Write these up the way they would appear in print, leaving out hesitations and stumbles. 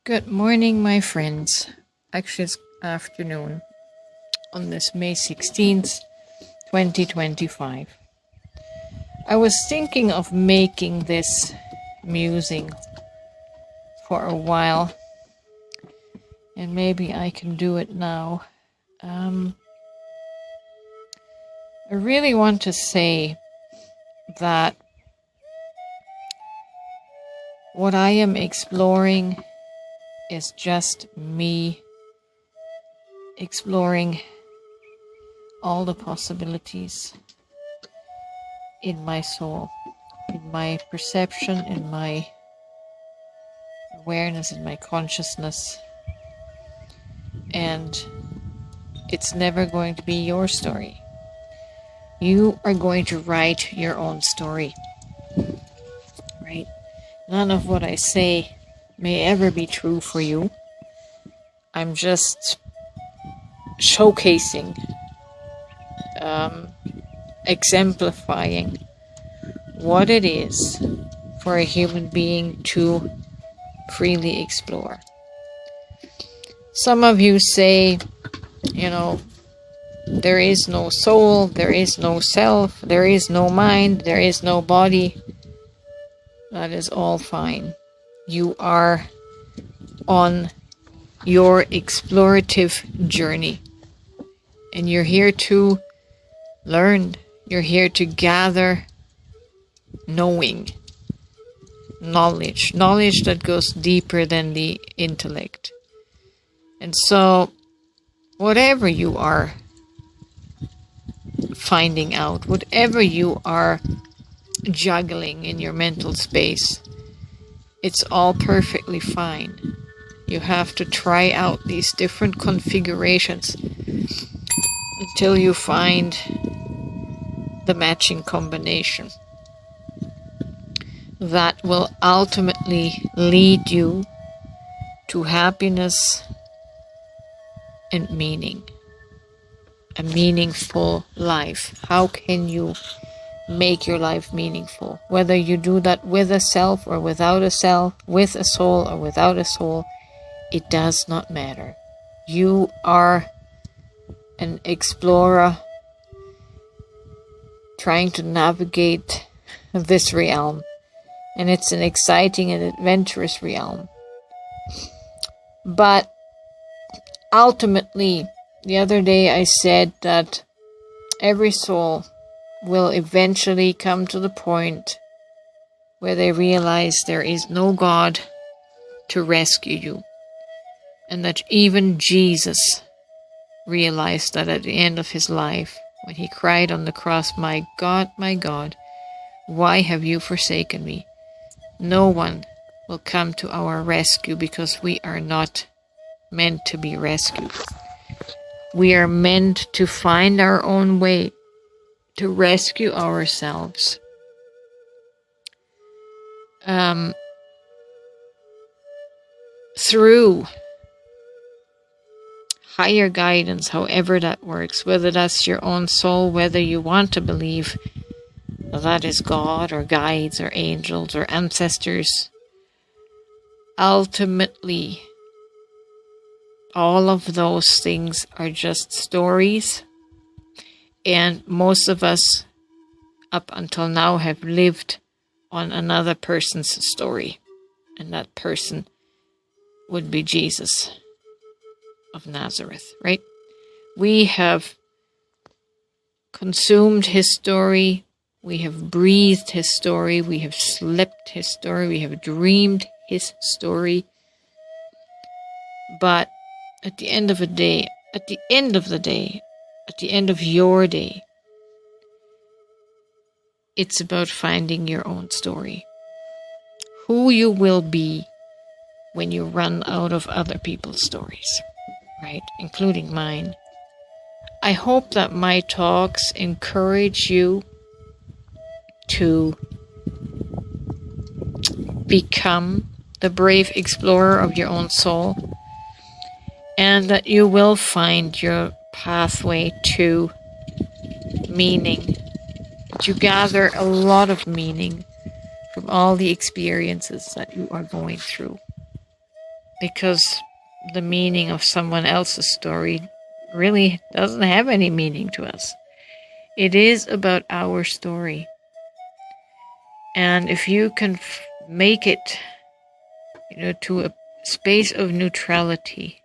Good morning, my friends. Actually, it's afternoon on this May 16th, 2025. I was thinking of making this musing for a while, and maybe I can do it now. I really want to say that what I am exploring is just me exploring all the possibilities in my soul, in my perception, in my awareness, in my consciousness. And it's never going to be your story. You are going to write your own story, right? None of what I say may ever be true for you. I'm just showcasing, exemplifying what it is for a human being to freely explore. Some of you say, there is no soul, there is no self, there is no mind, there is no body. That is all fine. You are on your explorative journey, and you're here to learn. You're here to gather knowledge that goes deeper than the intellect. And so whatever you are finding out, whatever you are juggling in your mental space, it's all perfectly fine. You have to try out these different configurations until you find the matching combination that will ultimately lead you to happiness and meaning, a meaningful life. How can you make your life meaningful? Whether you do that with a self or without a self, with a soul or without a soul, it does not matter. You are an explorer trying to navigate this realm, and it's an exciting and adventurous realm. But ultimately, the other day I said that every soul will eventually come to the point where they realize there is no God to rescue you. And that even Jesus realized that at the end of his life, when he cried on the cross, my God, why have you forsaken me? No one will come to our rescue, because we are not meant to be rescued. We are meant to find our own way, to rescue ourselves. Through higher guidance, however that works, whether that's your own soul, whether you want to believe that is God or guides or angels or ancestors. Ultimately, all of those things are just stories, and most of us up until now have lived on another person's story, and that person would be Jesus of Nazareth, right? We have consumed his story, we have breathed his story, we have slept his story, we have dreamed his story. But at the end of the day, at the end of your day, it's about finding your own story. Who you will be when you run out of other people's stories, right? Including mine. I hope that my talks encourage you to become the brave explorer of your own soul, and that you will find your pathway to meaning. That you gather a lot of meaning from all the experiences that you are going through. because the meaning of someone else's story really doesn't have any meaning to us. It is about our story. And if you can make it, to a space of neutrality,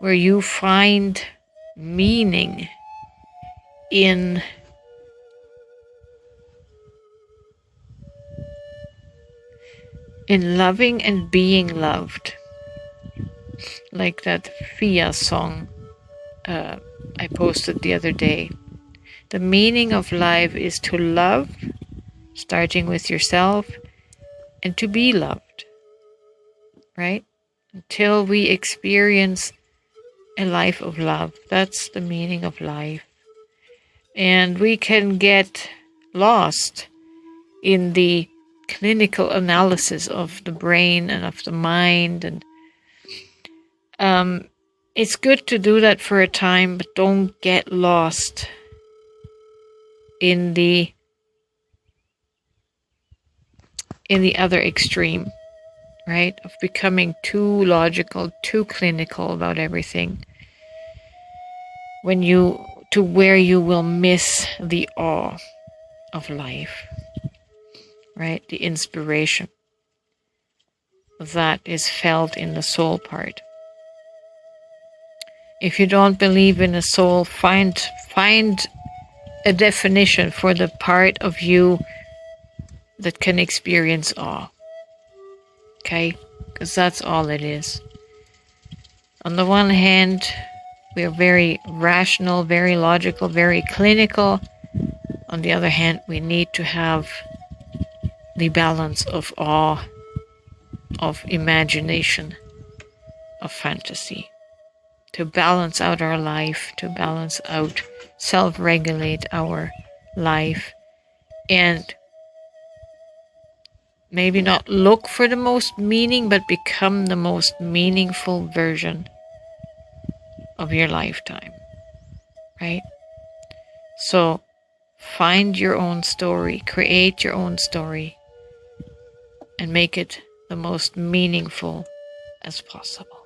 where you find meaning in loving and being loved, like that Fia song I posted the other day. The meaning of life is to love, starting with yourself, and to be loved, right? Until we experience a life of love. That's the meaning of life. And we can get lost in the clinical analysis of the brain and of the mind. And it's good to do that for a time, but don't get lost in the other extreme, right? Of becoming too logical, too clinical about everything. To where you will miss the awe of life, right? The inspiration that is felt in the soul part. If you don't believe in a soul, find a definition for the part of you that can experience awe. Okay? Because that's all it is. On the one hand, we are very rational, very logical, very clinical. On the other hand, we need to have the balance of awe, of imagination, of fantasy, to balance out our life, to balance out, self-regulate our life, and maybe not look for the most meaning, but become the most meaningful version of your lifetime, right? So find your own story, create your own story, and make it the most meaningful as possible.